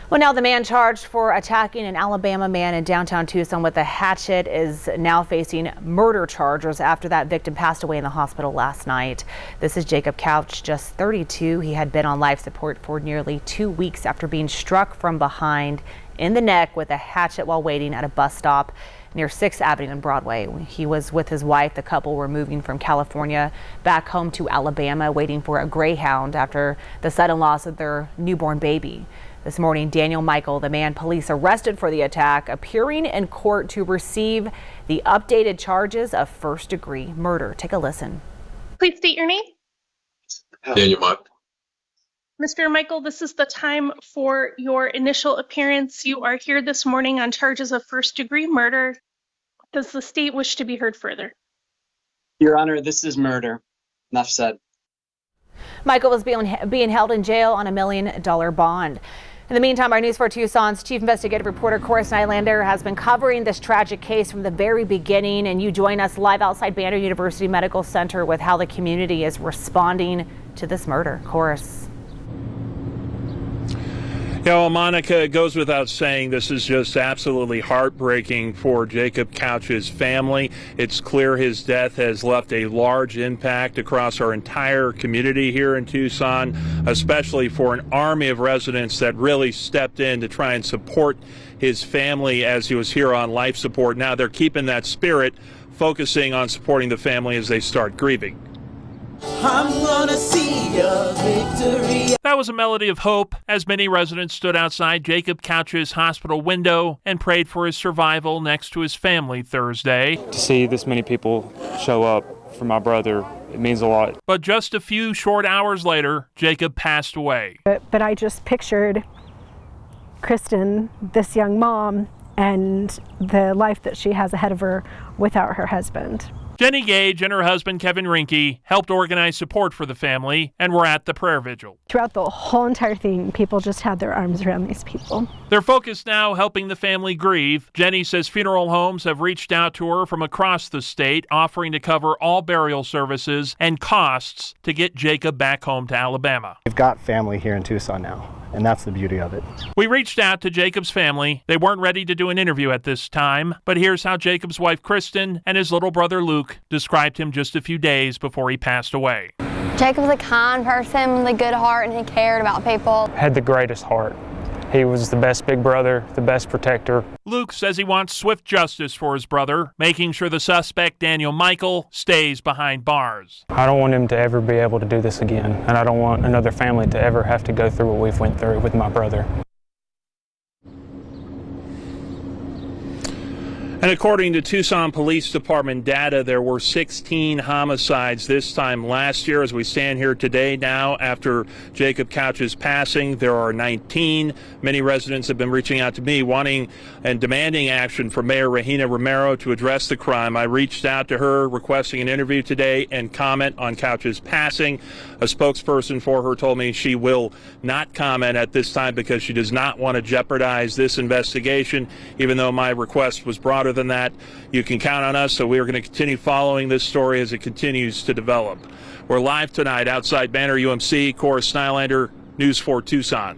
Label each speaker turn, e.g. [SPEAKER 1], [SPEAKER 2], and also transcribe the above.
[SPEAKER 1] Well, now the man charged for attacking an Alabama man in downtown Tucson with a hatchet is now facing murder charges after that victim passed away in the hospital last night. This is Jacob Couch, just 32. He had been on life support for nearly 2 weeks after being struck from behind in the neck with a hatchet while waiting at a bus stop near 6th Avenue and Broadway. He was with his wife. The couple were moving from California back home to Alabama, waiting for a Greyhound after the sudden loss of their newborn baby. This morning, Daniel Michael, the man police arrested for the attack, appearing in court to receive the updated charges of first-degree murder. Take a listen.
[SPEAKER 2] Please state your name.
[SPEAKER 3] Daniel Michael.
[SPEAKER 2] Mr. Michael, this is the time for your initial appearance. You are here this morning on charges of first-degree murder. Does the state wish to be heard further?
[SPEAKER 4] Your Honor, this is murder. Enough said.
[SPEAKER 1] Michael was being held in jail on $1 million bond. In the meantime, our News 4 Tucson's chief investigative reporter, Corus Nylander, has been covering this tragic case from the very beginning. And you join us live outside Banner University Medical Center with how the community is responding to this murder. Corus.
[SPEAKER 5] Yeah, well, Monica, it goes without saying this is just absolutely heartbreaking for Jacob Couch's family. It's clear his death has left a large impact across our entire community here in Tucson, especially for an army of residents that really stepped in to try and support his family as he was here on life support. Now they're keeping that spirit, focusing on supporting the family as they start grieving.
[SPEAKER 6] I'm gonna see a victory.
[SPEAKER 5] That was a melody of hope as many residents stood outside Jacob Couch's hospital window and prayed for his survival next to his family Thursday.
[SPEAKER 7] To see this many people show up for my brother, it means a lot.
[SPEAKER 5] But just a few short hours later, Jacob passed away.
[SPEAKER 8] But I just pictured Kristen, this young mom, and the life that she has ahead of her without her husband.
[SPEAKER 5] Jenny Gage and her husband, Kevin Rinke, helped organize support for the family and were at the prayer vigil.
[SPEAKER 8] Throughout the whole entire thing, people just had their arms around these people.
[SPEAKER 5] They're focused now helping the family grieve. Jenny says funeral homes have reached out to her from across the state, offering to cover all burial services and costs to get Jacob back home to Alabama.
[SPEAKER 9] We've got family here in Tucson now, and that's the beauty of it.
[SPEAKER 5] We reached out to Jacob's family. They weren't ready to do an interview at this time, but here's how Jacob's wife, Kristen, and his little brother, Luke, described him just a few days before he passed away.
[SPEAKER 10] Jacob was a kind person with a good heart, and he cared about people.
[SPEAKER 7] Had the greatest heart. He was the best big brother, the best protector.
[SPEAKER 5] Luke says he wants swift justice for his brother, making sure the suspect, Daniel Michael, stays behind bars.
[SPEAKER 7] I don't want him to ever be able to do this again, and I don't want another family to ever have to go through what we've went through with my brother.
[SPEAKER 5] And according to Tucson Police Department data, there were 16 homicides this time last year. As we stand here today now, after Jacob Couch's passing, there are 19. Many residents have been reaching out to me wanting and demanding action for Mayor Regina Romero to address the crime. I reached out to her requesting an interview today and comment on Couch's passing. A spokesperson for her told me she will not comment at this time because she does not want to jeopardize this investigation, even though my request was broader than that. You can count on us, so we are going to continue following this story as it continues to develop. We're live tonight outside Banner UMC. Corus Nylander, News 4 Tucson.